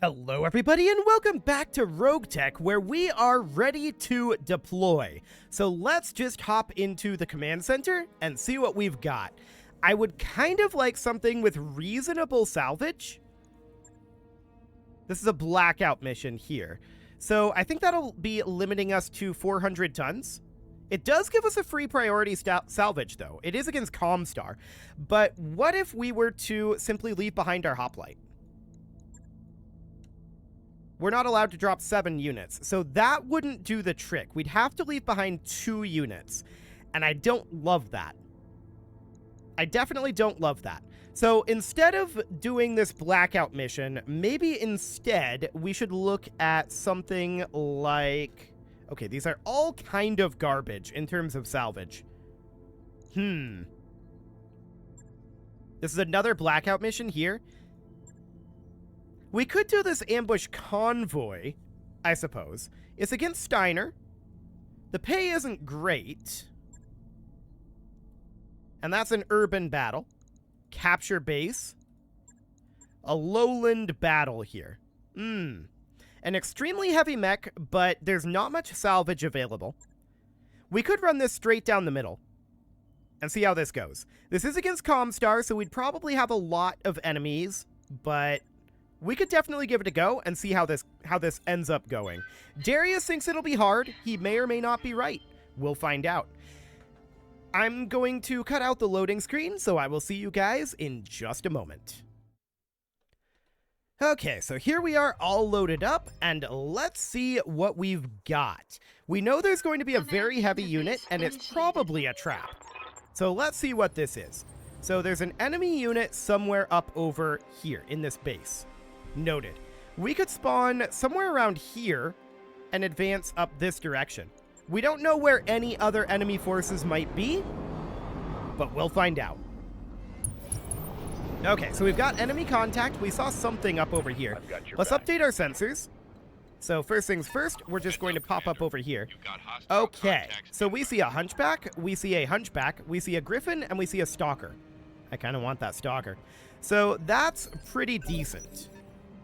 Hello everybody and welcome back to RogueTech, where we are ready to deploy. So let's just hop into the command center and see what we've got. I would kind of like something with reasonable salvage. This is a blackout mission here. So I think that'll be limiting us to 400 tons. It does give us a free priority salvage though. It is against Comstar. But what if we were to simply leave behind our hoplite? We're not allowed to drop 7 units, so that wouldn't do the trick. We'd have to leave behind 2 units, and I don't love that. I definitely don't love that. So instead of doing this blackout mission, maybe instead we should look at something like... Okay, these are all kind of garbage in terms of salvage. This is another blackout mission here. We could do this ambush convoy, I suppose. It's against Steiner. The pay isn't great. And that's an urban battle. Capture base. A lowland battle here. An extremely heavy mech, but there's not much salvage available. We could run this straight down the middle and see how this goes. This is against Comstar, so we'd probably have a lot of enemies, but... we could definitely give it a go and see how this ends up going. Darius thinks it'll be hard. He may or may not be right. We'll find out. I'm going to cut out the loading screen, so I will see you guys in just a moment. Okay, so here we are all loaded up, and let's see what we've got. We know there's going to be a very heavy unit, and it's probably a trap. So let's see what this is. So there's an enemy unit somewhere up over here in this base. Noted. We could spawn somewhere around here and advance up this direction. We don't know where any other enemy forces might be, but we'll find out. Okay, so we've got enemy contact. We saw something up over here. Let's update our sensors. So first things first, we're just going to pop up over here. Okay, so we see a hunchback, we see a hunchback, we see a griffin, and we see a stalker. I kind of want that stalker. So that's pretty decent.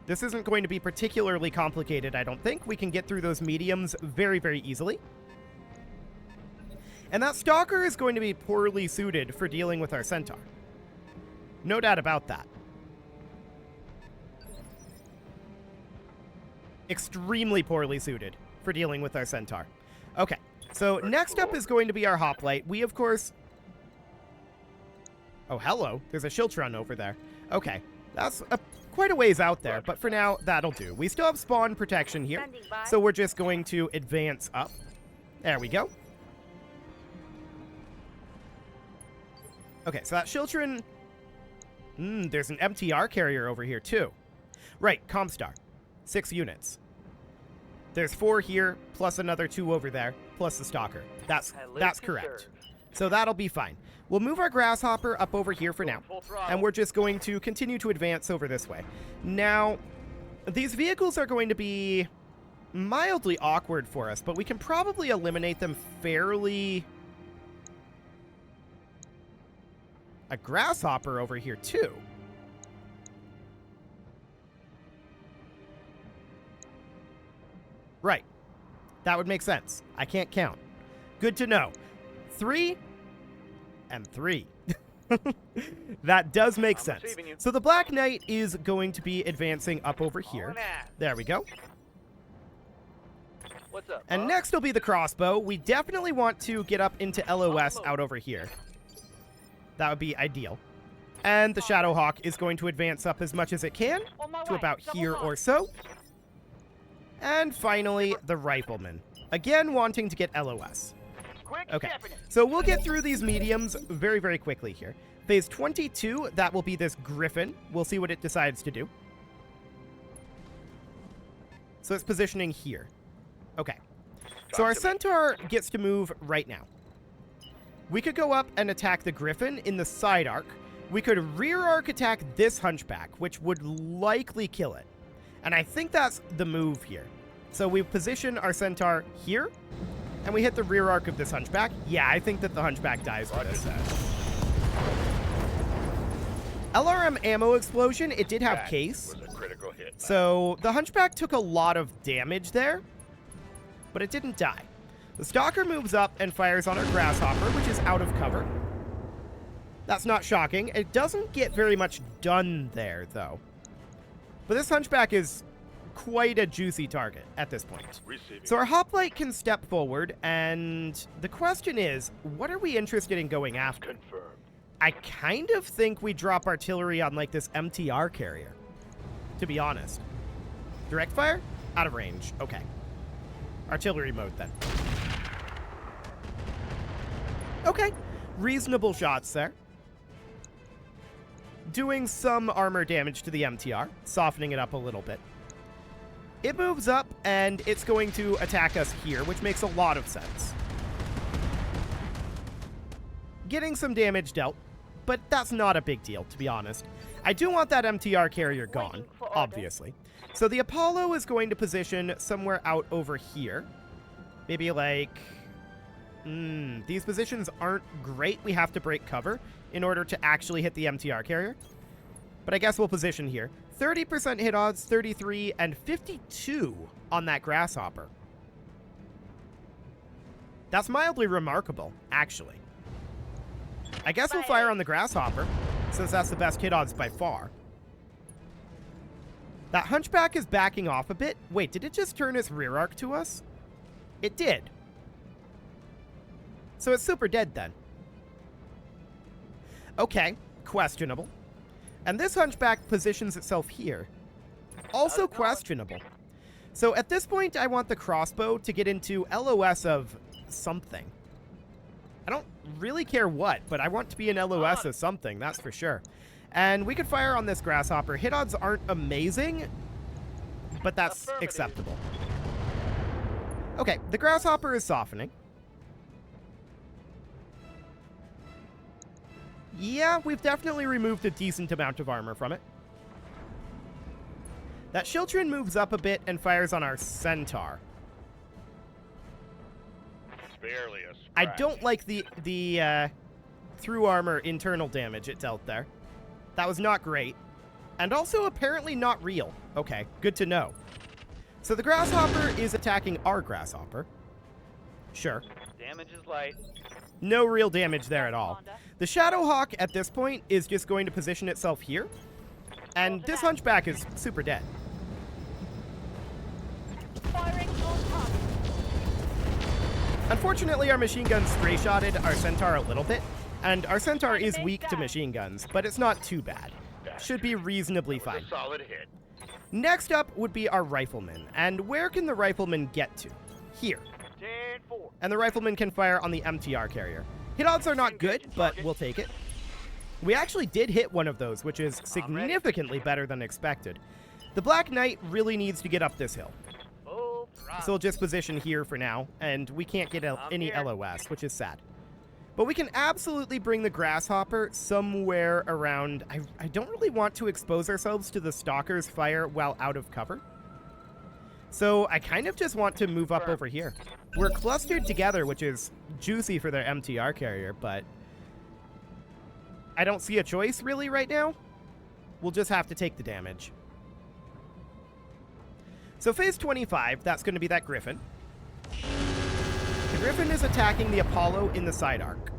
This isn't going to be particularly complicated, I don't think. We can get through those mediums very, very easily. And that Stalker is going to be poorly suited for dealing with our Centaur. No doubt about that. Extremely poorly suited for dealing with our Centaur. Okay, so next up is going to be our hoplite. We, of course... Oh, hello. There's a Shiltron over there. Okay, that's quite a ways out there, but for now, that'll do. We still have spawn protection here, so we're just going to advance up. There we go. Okay, so that Shiltron... there's an MTR carrier over here, too. Right, Comstar. 6 units. There's 4 here, plus another 2 over there, plus the Stalker. That's correct. So that'll be fine. We'll move our Grasshopper up over here for now, and we're just going to continue to advance over this way. Now, these vehicles are going to be mildly awkward for us, but we can probably eliminate them fairly... A Grasshopper over here, too. Right. That would make sense. I can't count. Good to know. 3 and 3. That does make sense. So the Black Knight is going to be advancing up over here. There we go. What's up, and next will be the crossbow. We definitely want to get up into LOS out over here. That would be ideal. And the Shadowhawk is going to advance up as much as it can to about here or so. And finally, the Rifleman. Again, wanting to get LOS. Okay, so we'll get through these mediums very, very quickly here. Phase 22, that will be this Griffin. We'll see what it decides to do. So it's positioning here. Okay, so our Centaur gets to move right now. We could go up and attack the Griffin in the side arc. We could rear arc attack this Hunchback, which would likely kill it. And I think that's the move here. So we position our Centaur here, and we hit the rear arc of this Hunchback. Yeah, I think that the Hunchback dies for this. LRM ammo explosion, it did have case. Critical hit. So the Hunchback took a lot of damage there, but it didn't die. The Stalker moves up and fires on our Grasshopper, which is out of cover. That's not shocking. It doesn't get very much done there, though. But this Hunchback is quite a juicy target at this point. So our Hoplite can step forward, and the question is, what are we interested in going after? Confirmed. I kind of think we drop artillery on, like, this MTR carrier, to be honest. Direct fire? Out of range. Okay. Artillery mode, then. Okay. Reasonable shots there. Doing some armor damage to the MTR, softening it up a little bit. It moves up, and it's going to attack us here, which makes a lot of sense. Getting some damage dealt, but that's not a big deal, to be honest. I do want that MTR carrier gone, obviously. So the Apollo is going to position somewhere out over here. Maybe like... these positions aren't great. We have to break cover in order to actually hit the MTR carrier. But I guess we'll position here. 30% hit odds, 33, and 52 on that Grasshopper. That's mildly remarkable, actually. I guess we'll fire on the Grasshopper, since that's the best hit odds by far. That Hunchback is backing off a bit. Wait, did it just turn its rear arc to us? It did. So it's super dead then. Okay, questionable. And this Hunchback positions itself here. Also questionable. So at this point, I want the crossbow to get into LOS of something. I don't really care what, but I want to be an LOS of something, that's for sure. And we could fire on this Grasshopper. Hit odds aren't amazing, but that's acceptable. Okay, the Grasshopper is softening. Yeah, we've definitely removed a decent amount of armor from it. That Shiltrin moves up a bit and fires on our Centaur. Barely a scratch. I don't like the through armor internal damage it dealt there. That was not great. And also apparently not real. Okay, good to know. So the Grasshopper is attacking our Grasshopper. Sure. Damage is light. No real damage there at all. The Shadowhawk at this point is just going to position itself here. And this Hunchback is super dead. Unfortunately, our machine guns stray-shotted our Centaur a little bit. And our Centaur is weak to machine guns, but it's not too bad. Should be reasonably fine. Solid hit. Next up would be our Rifleman. And where can the Rifleman get to? Here. 10-4. And the Rifleman can fire on the MTR carrier. Hit odds are not good, but we'll take it. We actually did hit one of those, which is significantly better than expected. The Black Knight really needs to get up this hill. So we'll just position here for now, and we can't get any LOS, which is sad. But we can absolutely bring the Grasshopper somewhere around... I don't really want to expose ourselves to the Stalker's fire while out of cover. So I kind of just want to move up over here. We're clustered together, which is juicy for their MTR carrier, but I don't see a choice really right now. We'll just have to take the damage. So phase 25, that's going to be that Griffin. The Griffin is attacking the Apollo in the side arc.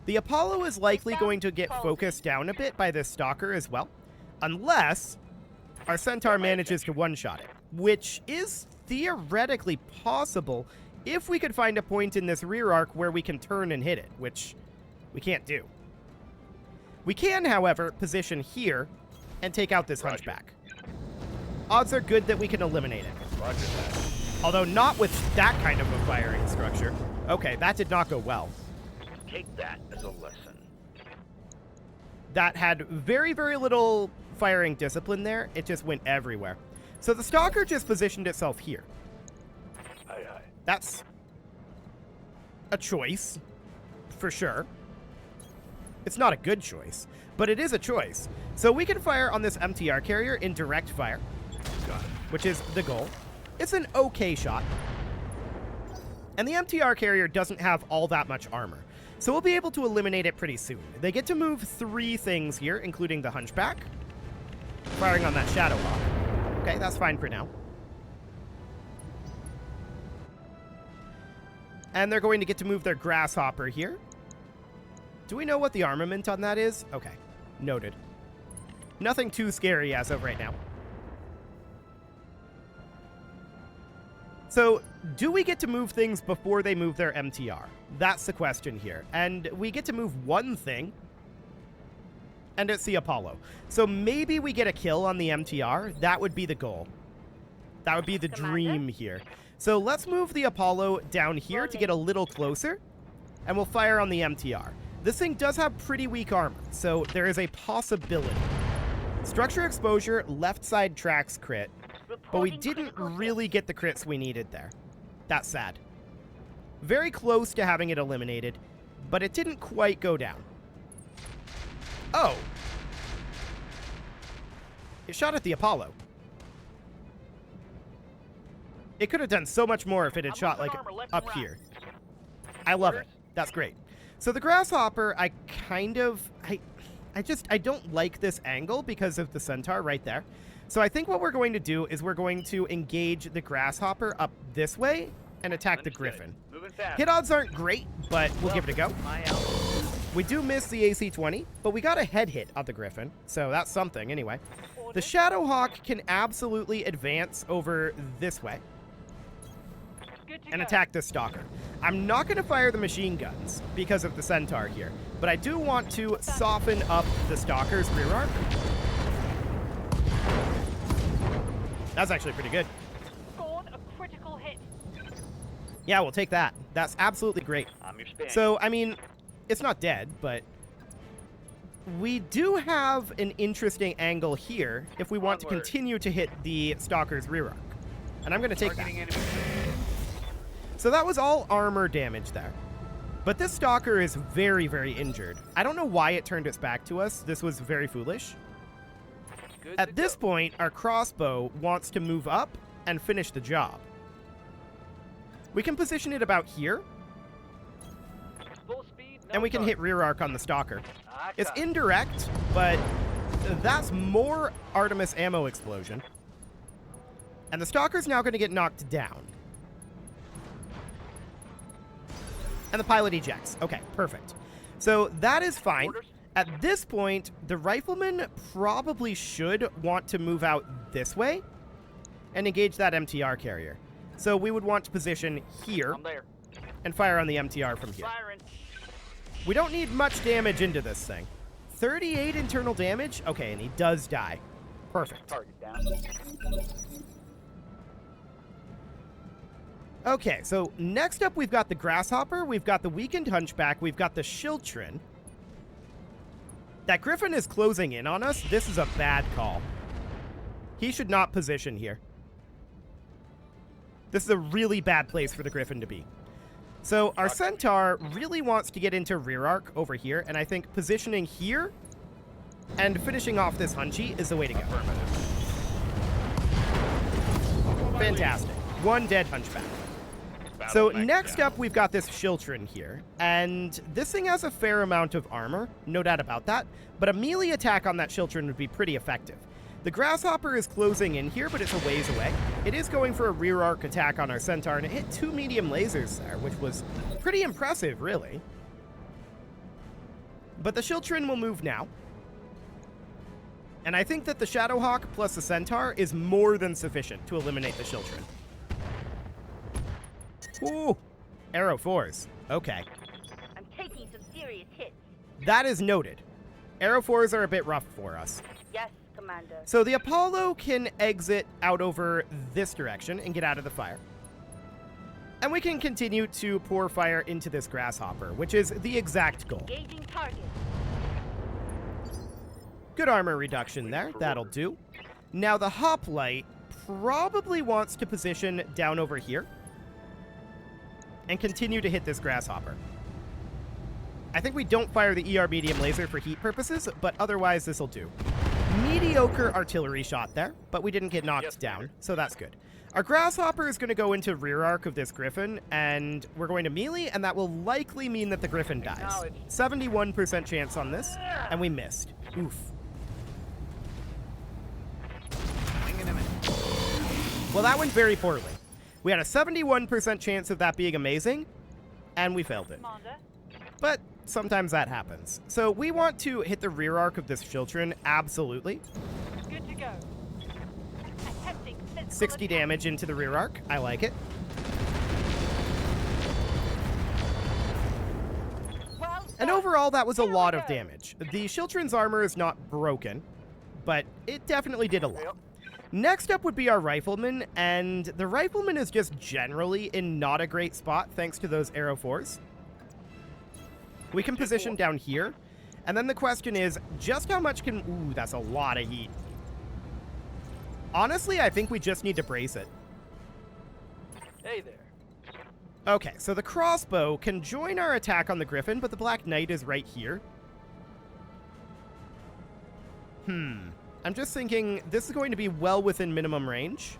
The Apollo is likely going to get focused down a bit by this Stalker as well, unless our Centaur manages to one-shot it, which is theoretically possible if we could find a point in this rear arc where we can turn and hit it, which we can't do. We can, however, position here and take out this Hunchback. Odds are good that we can eliminate it. Although not with that kind of a firing structure. Okay, that did not go well. Take that as a lesson. That had very, very little firing discipline there. It just went everywhere. So the Stalker just positioned itself here. Aye, aye. That's a choice, for sure. It's not a good choice, but it is a choice. So we can fire on this MTR carrier in direct fire, which is the goal. It's an okay shot. And the MTR carrier doesn't have all that much armor, so we'll be able to eliminate it pretty soon. They get to move 3 things here, including the Hunchback. firing on that Shadowhawk. Okay, that's fine for now. And they're going to get to move their Grasshopper here. Do we know what the armament on that is? Okay, noted. Nothing too scary as of right now. So, do we get to move things before they move their MTR? That's the question here. And we get to move one thing, and it's the Apollo. So maybe we get a kill on the MTR. That would be the goal. That would be the dream here. So let's move the Apollo down here to get a little closer, and we'll fire on the MTR. This thing does have pretty weak armor, so there is a possibility. Structure exposure, left side tracks crit, but we didn't really get the crits we needed there. That's sad. Very close to having it eliminated, but it didn't quite go down. Oh. It shot at the Apollo. It could have done so much more if it had shot, like, up here. I love it. That's great. So the Grasshopper, I don't like this angle because of the Centaur right there. So I think what we're going to do is we're going to engage the Grasshopper up this way and attack the Griffin. Hit odds aren't great, but we'll give it a go. We do miss the AC-20, but we got a head hit on the Griffin, so that's something anyway. The Shadowhawk can absolutely advance over this way and attack this Stalker. I'm not going to fire the machine guns because of the Centaur here, but I do want to soften up the Stalker's rear arc. That's actually pretty good. Scored a critical hit. Yeah, we'll take that. That's absolutely great. I'm your Spaniard. So, I mean, it's not dead, but we do have an interesting angle here if we want to continue to hit the Stalker's rear arc. And I'm going to take that. So that was all armor damage there. But this Stalker is very, very injured. I don't know why it turned its back to us. This was very foolish. At this point, our crossbow wants to move up and finish the job. We can position it about here, Full speed, no and we can target. hit rear arc on the Stalker. It's Aka. indirect, but that's more Artemis ammo explosion. And the Stalker's now going to get knocked down. And the pilot ejects. Okay, perfect. So that is fine. Orders? At this point, the Rifleman probably should want to move out this way and engage that MTR carrier. So we would want to position here I'm there. and fire on the MTR from here. Firing. We don't need much damage into this thing. 38 internal damage? Okay, and he does die. Perfect. Target down. Okay, so next up we've got the Grasshopper, we've got the Weakened Hunchback, we've got the Schiltrin. That Griffin is closing in on us. This is a bad call. He should not position here. This is a really bad place for the Griffin to be. So our Centaur really wants to get into rear arc over here, and I think positioning here and finishing off this Hunchy is the way to go. Fantastic. One dead Hunchback. So next up, we've got this Schiltrin here, and this thing has a fair amount of armor, no doubt about that, but a melee attack on that Schiltrin would be pretty effective. The Grasshopper is closing in here, but it's a ways away. It is going for a rear arc attack on our Centaur, and it hit 2 medium lasers there, which was pretty impressive, really. But the Schiltrin will move now. And I think that the Shadowhawk plus the Centaur is more than sufficient to eliminate the Schiltrin. Ooh, Arrow 4s. Okay. I'm taking some serious hits. That is noted. Arrow 4s are a bit rough for us. Yes, Commander. So the Apollo can exit out over this direction and get out of the fire. And we can continue to pour fire into this Grasshopper, which is the exact goal. Engaging target. Good armor reduction there. That'll do. Now the Hoplite probably wants to position down over here and continue to hit this Grasshopper. I think we don't fire the ER medium laser for heat purposes, but otherwise this will do. Mediocre artillery shot there, but we didn't get knocked down, so that's good. Our Grasshopper is going to go into rear arc of this Griffin, and we're going to melee, and that will likely mean that the Griffin dies. 71% chance on this, and we missed. Oof. Well, that went very poorly. We had a 71% chance of that being amazing, and we failed it. Commander. But sometimes that happens. So we want to hit the rear arc of this Chiltron, absolutely. Good to go. Attempting physical 60 attack. damage into the rear arc. I like it. Well And done. overall, that was a Here we lot of go. damage. The Chiltron's armor is not broken, but it definitely did a lot. Next up would be our Rifleman, and the Rifleman is just generally in not a great spot thanks to those Arrow 4s. We can position down here, and then the question is, just how much can... Ooh, that's a lot of heat. Honestly, I think we just need to brace it. Hey there. Okay, so the crossbow can join our attack on the Griffin, but the Black Knight is right here. I'm just thinking this is going to be well within minimum range.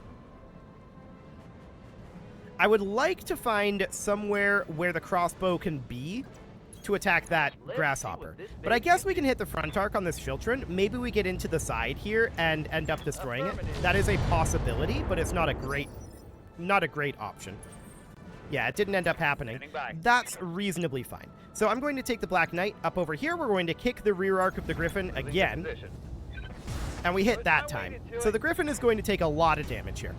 I would like to find somewhere where the crossbow can be to attack that Let's grasshopper. see what this But I baby guess can we can hit the front arc on this Chiltron. Maybe we get into the side here and end up destroying it. That is a possibility, but it's not a great option. Yeah, it didn't end up happening. Standing by. That's reasonably fine. So I'm going to take the Black Knight up over here. We're going to kick the rear arc of the Griffin Moving to again, position. and we hit Put that my time. weight into So it. the Griffin is going to take a lot of damage here.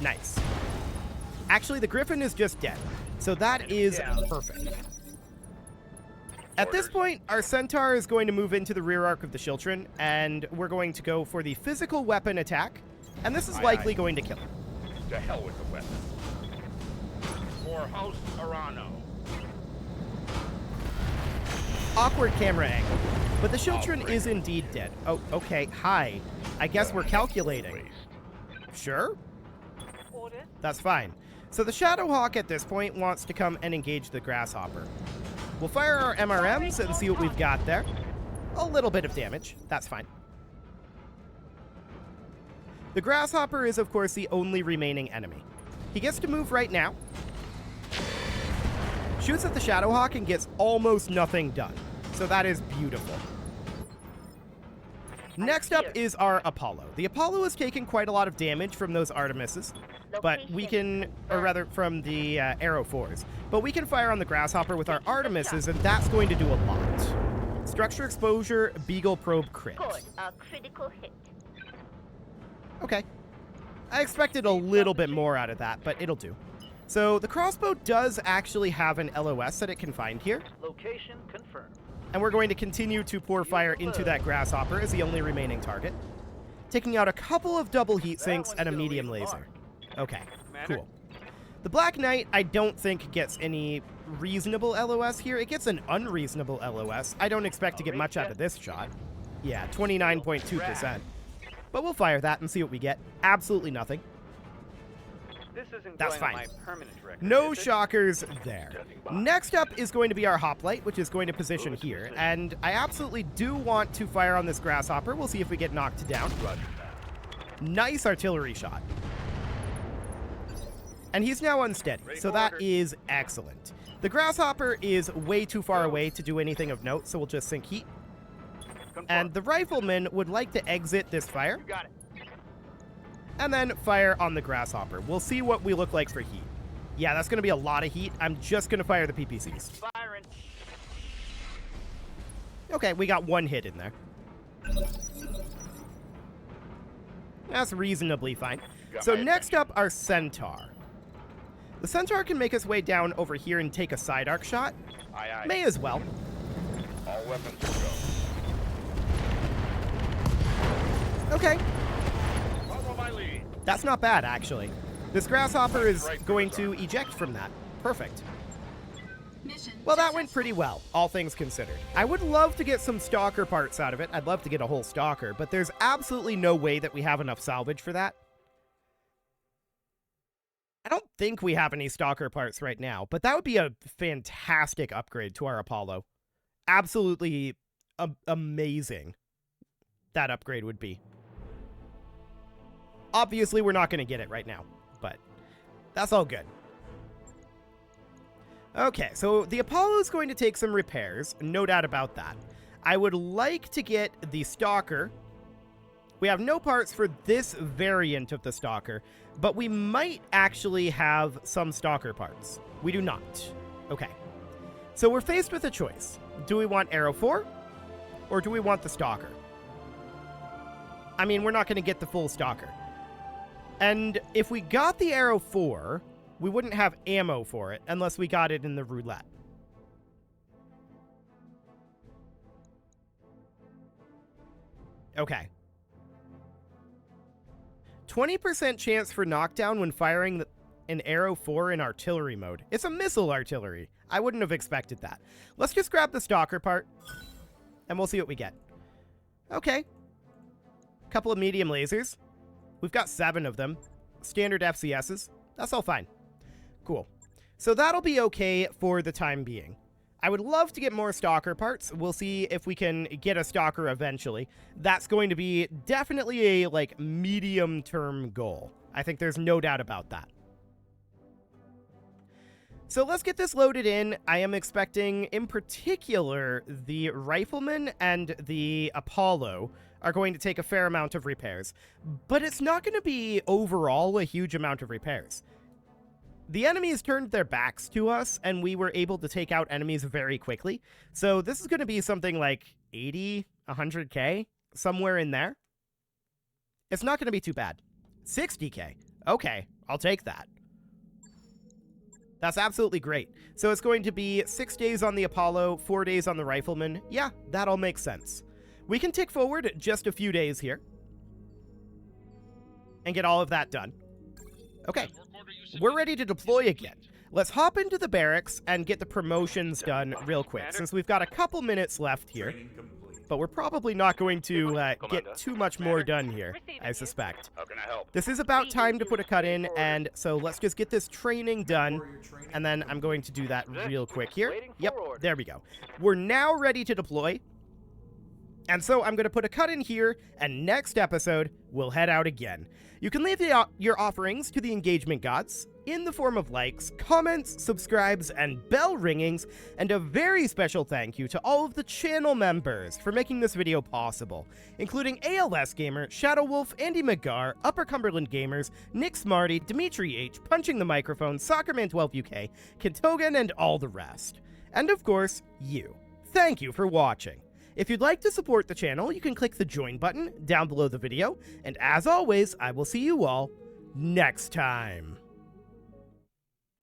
Nice. Actually, the Griffin is just dead. So that is down. perfect. At this point, our Centaur is going to move into the rear arc of the Chiltron, and we're going to go for the physical weapon attack, and this is Aye, likely aye. going to kill him. To hell with the weapon. For House Arano. Awkward camera angle. But the Chiltron is indeed dead. Oh, okay. Hi. I guess we're calculating. Sure? Orders. That's fine. So the Shadowhawk at this point wants to come and engage the Grasshopper. We'll fire our MRMs and see what we've got there. A little bit of damage. That's fine. The Grasshopper is, of course, the only remaining enemy. He gets to move right now. Shoots at the Shadowhawk and gets almost nothing done. So that is beautiful. Next up is our Apollo. The Apollo is taking quite a lot of damage from those Artemises, but we can, or rather from the Arrow 4s, but we can fire on the Grasshopper with our Artemises, and that's going to do a lot. Structure exposure, Beagle Probe crit. Good. A critical hit. Okay. I expected a little bit more out of that, but it'll do. So the crossbow does actually have an LOS that it can find here, Location confirmed. and we're going to continue to pour fire into that Grasshopper as the only remaining target, taking out a couple of double heat sinks and a medium laser. Okay, cool. The Black Knight, I don't think gets any reasonable LOS here. It gets an unreasonable LOS. I don't expect to get much out of this shot. Yeah, 29.2%. But we'll fire that and see what we get. Absolutely nothing. This isn't That's going on fine. my permanent record. No is it? shockers there. Next up is going to be our Hoplite, which is going to position here. And I absolutely do want to fire on this Grasshopper. We'll see if we get knocked down. Roger that. Nice artillery shot. And he's now unsteady, so that is excellent. The Grasshopper is way too far away to do anything of note, so we'll just sink heat. And the Rifleman would like to exit this fire, You got it. and then fire on the Grasshopper. We'll see what we look like for heat. Yeah, that's going to be a lot of heat. I'm just going to fire the PPCs. Firing. Okay, we got one hit in there. That's reasonably fine. So next up, our Centaur. The Centaur can make his way down over here and take a side arc shot. Aye, aye. May as well. All weapons go. Okay, Follow my lead. that's not bad, actually. This Grasshopper is going to eject from that. Perfect. Well, that went pretty well, all things considered. I would love to get some Stalker parts out of it. I'd love to get a whole Stalker, but there's absolutely no way that we have enough salvage for that. I don't think we have any Stalker parts right now, but that would be a fantastic upgrade to our Apollo. Absolutely amazing that upgrade would be. Obviously, we're not going to get it right now, but that's all good. Okay, so the Apollo is going to take some repairs, no doubt about that. I would like to get the Stalker We have no parts for this variant of the Stalker, but we might actually have some Stalker parts. We do not. Okay. So we're faced with a choice. Do we want Arrow 4? Or do we want the Stalker? I mean, we're not going to get the full Stalker. And if we got the Arrow 4, we wouldn't have ammo for it unless we got it in the roulette. Okay. 20% chance for knockdown when firing an Arrow 4 in artillery mode. It's a missile artillery. I wouldn't have expected that. Let's just grab the Stalker part, and we'll see what we get. Okay. Couple of medium lasers. We've got 7 of them. Standard FCSs. That's all fine. Cool. So that'll be okay for the time being. I would love to get more Stalker parts. We'll see if we can get a Stalker eventually. That's going to be definitely a, like, medium-term goal. I think there's no doubt about that. So let's get this loaded in. I am expecting, in particular, the Rifleman and the Apollo are going to take a fair amount of repairs. But it's not going to be, overall, a huge amount of repairs. The enemies turned their backs to us, and we were able to take out enemies very quickly. So this is going to be something like 80, 100k, somewhere in there. It's not going to be too bad. 60k. Okay, I'll take that. That's absolutely great. So it's going to be 6 days on the Apollo, 4 days on the Rifleman. Yeah, that all makes sense. We can tick forward just a few days here and get all of that done. Okay, we're ready to deploy again. Let's hop into the barracks and get the promotions done real quick, since we've got a couple minutes left here. But we're probably not going to get too much more done here, I suspect. How can I help? This is about time to put a cut in, and so let's just get this training done, and then I'm going to do that real quick here. Yep, there we go. We're now ready to deploy, and so I'm going to put a cut in here, and next episode, we'll head out again. You can leave your offerings to the engagement gods in the form of likes, comments, subscribes, and bell ringings, and a very special thank you to all of the channel members for making this video possible, including ALS Gamer, Shadow Wolf, Andy McGar, Upper Cumberland Gamers, Nick Smarty, Dimitri H, Punching the Microphone, Soccerman12 UK, Kentogan, and all the rest. And of course, you. Thank you for watching. If you'd like to support the channel, you can click the join button down below the video, and as always, I will see you all next time.